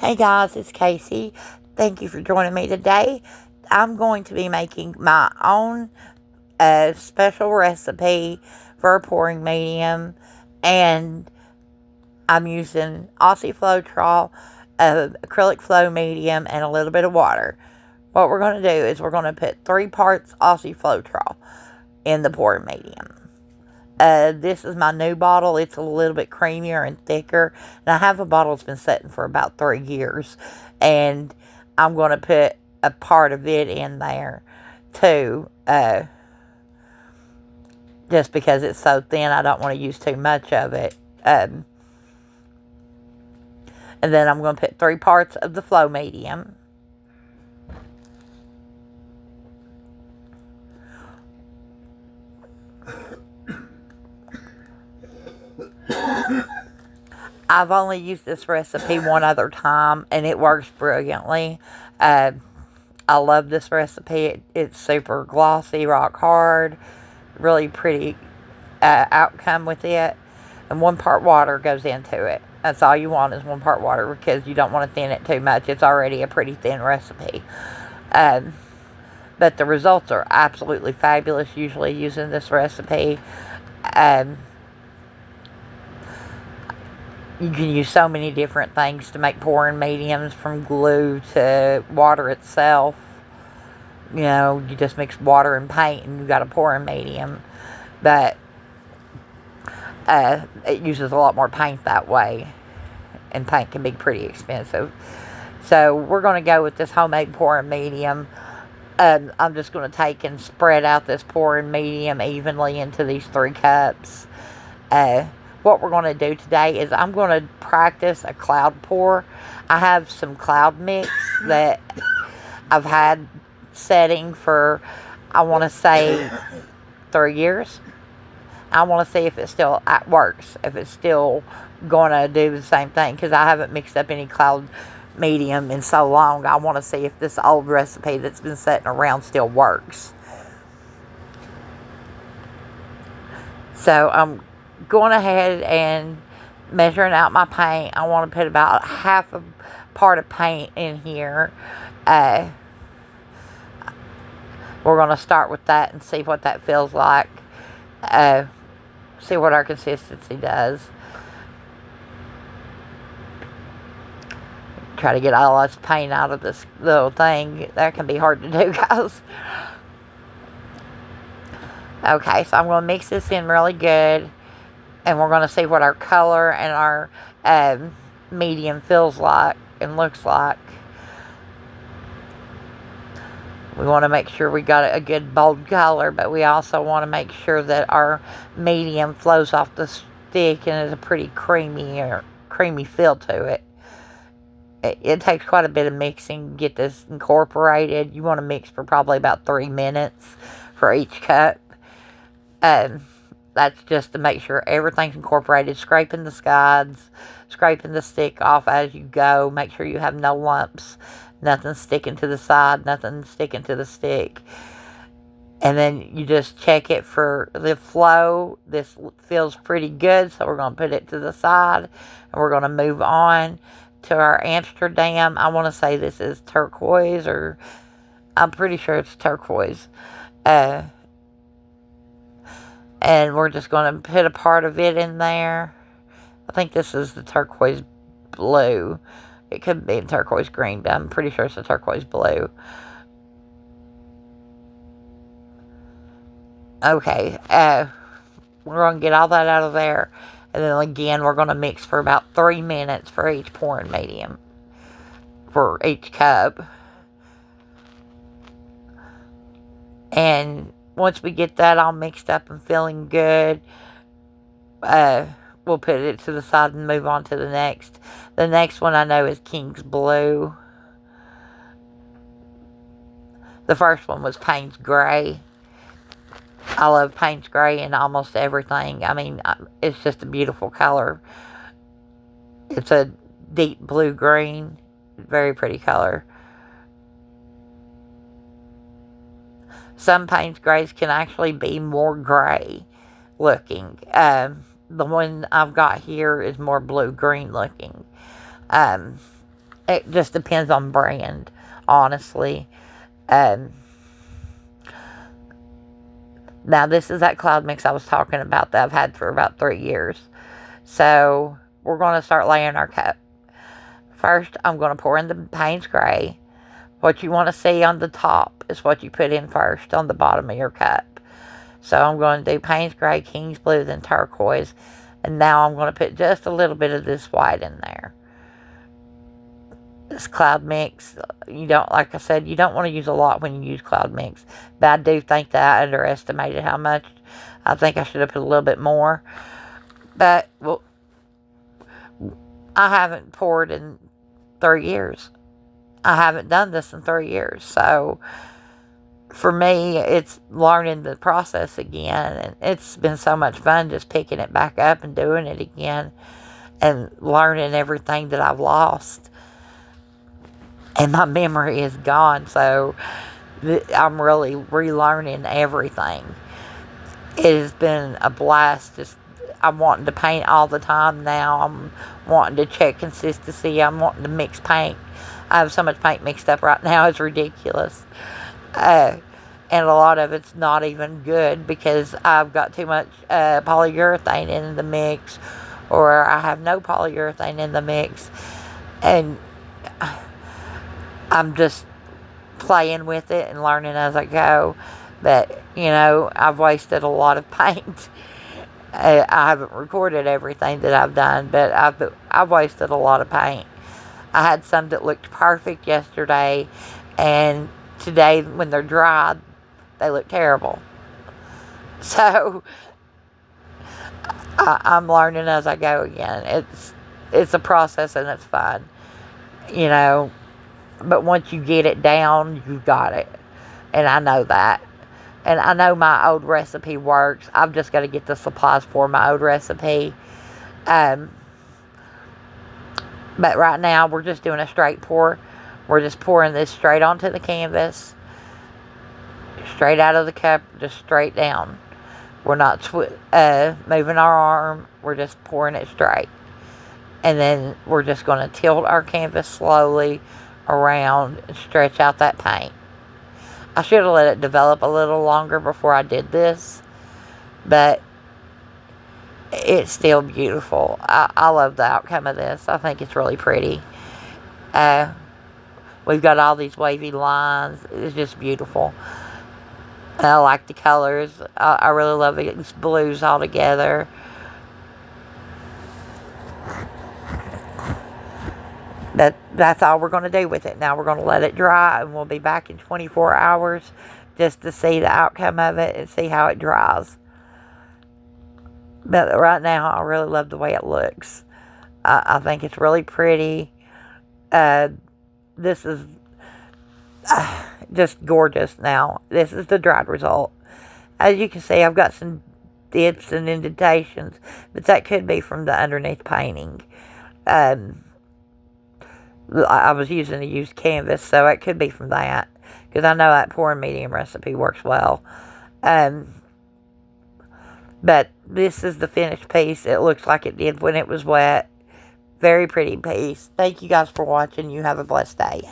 Hey guys, it's Casey. Thank you for joining me today. I'm going to be making my own special recipe for a pouring medium, and I'm using Aussie floetrol, acrylic flow medium, and a little bit of water. What we're going to do is we're going to put 3 parts Aussie floetrol in the pouring medium. This is my new bottle. It's a little bit creamier and thicker. And I have a bottle that's been sitting for about 3 years. And I'm going to put a part of it in there too. Just because it's so thin, I don't want to use too much of it. And then I'm going to put 3 parts of the flow medium. I've only used this recipe one other time, and it works brilliantly. I love this recipe. It's super glossy, rock hard, really pretty outcome with it. And 1 part water goes into it. That's all you want is 1 part water, because you don't want to thin it too much. It's already a pretty thin recipe. But the results are absolutely fabulous usually using this recipe. You can use so many different things to make pouring mediums, from glue to water itself. You know, you just mix water and paint and you got a pouring medium. But it uses a lot more paint that way. And paint can be pretty expensive. So we're going to go with this homemade pouring medium. I'm just going to take and spread out this pouring medium evenly into these 3 cups. What we're going to do today is I'm going to practice a cloud pour. I have some cloud mix that I've had setting for, I want to say, 3 years. I want to see if it still works, if it's still going to do the same thing, because I haven't mixed up any cloud medium in so long. I want to see if this old recipe that's been sitting around still works. So I'm going ahead and measuring out my paint. I want to put about half a part of paint in here. We're going to start with that and see what that feels like. See what our consistency does. Try to get all this paint out of this little thing. That can be hard to do, guys. Okay, so I'm going to mix this in really good. And we're going to see what our color and our medium feels like and looks like. We want to make sure we got a good bold color, but we also want to make sure that our medium flows off the stick and is a pretty creamy feel to it. It takes quite a bit of mixing to get this incorporated. You want to mix for probably about 3 minutes for each cup. That's just to make sure everything's incorporated. Scraping the sides, scraping the stick off as you go. Make sure you have no lumps. Nothing sticking to the side, nothing sticking to the stick. And then you just check it for the flow. This feels pretty good, so we're going to put it to the side. And we're going to move on to our Amsterdam. I want to say this is turquoise, or I'm pretty sure it's turquoise. And we're just going to put a part of it in there. I think this is the turquoise blue. It could be in turquoise green, but I'm pretty sure it's a turquoise blue. Okay, we're going to get all that out of there. And then again, we're going to mix for about 3 minutes for each pouring medium. For each cup. And once we get that all mixed up and feeling good, we'll put it to the side and move on to the next. The next one I know is King's Blue. The first one was Payne's Gray. I love Payne's Gray in almost everything. I mean, it's just a beautiful color. It's a deep blue-green. Very pretty color. Some Payne's Grays can actually be more gray looking. The one I've got here is more blue-green looking. It just depends on brand, honestly. Um, Now, this is that cloud mix I was talking about that I've had for about 3 years. So, we're going to start layering our cup. First, I'm going to pour in the Payne's Gray. What you want to see on the top is what you put in first on the bottom of your cup. So, I'm going to do Payne's Gray, King's Blue, then Turquoise. And now I'm going to put just a little bit of this white in there. This cloud mix, like I said, you don't want to use a lot when you use cloud mix. But I do think that I underestimated how much. I think I should have put a little bit more. But, well, I haven't poured in 3 years. I haven't done this in 3 years. So, for me, it's learning the process again. And it's been so much fun just picking it back up and doing it again. And learning everything that I've lost. And my memory is gone, so I'm really relearning everything. It has been a blast. I'm wanting to paint all the time now. I'm wanting to check consistency. I'm wanting to mix paint. I have so much paint mixed up right now, it's ridiculous. And a lot of it's not even good because I've got too much polyurethane in the mix, or I have no polyurethane in the mix. And I'm just playing with it and learning as I go. But, I've wasted a lot of paint. I haven't recorded everything that I've done, but I've wasted a lot of paint. I had some that looked perfect yesterday, and today, when they're dry, they look terrible. So, I'm learning as I go again. It's a process, and it's fun, But once you get it down, you've got it. And I know that. And I know my old recipe works. I've just got to get the supplies for my old recipe. But right now, we're just doing a straight pour. We're just pouring this straight onto the canvas. Straight out of the cup, just straight down. We're not moving our arm. We're just pouring it straight. And then we're just going to tilt our canvas slowly around and stretch out that paint. I should have let it develop a little longer before I did this, but it's still beautiful. I love the outcome of this. I think it's really pretty. We've got all these wavy lines. It's just beautiful. And I like the colors. I really love these blues all together. That's all we're going to do with it. Now we're going to let it dry, and we'll be back in 24 hours just to see the outcome of it and see how it dries. But right now, I really love the way it looks. I think it's really pretty. This is just gorgeous now. This is the dried result. As you can see, I've got some dips and indentations, but that could be from the underneath painting. I was using a used canvas, so it could be from that, because I know that pouring medium recipe works well. But this is the finished piece. It looks like it did when it was wet. Very pretty piece. Thank you guys for watching. You have a blessed day.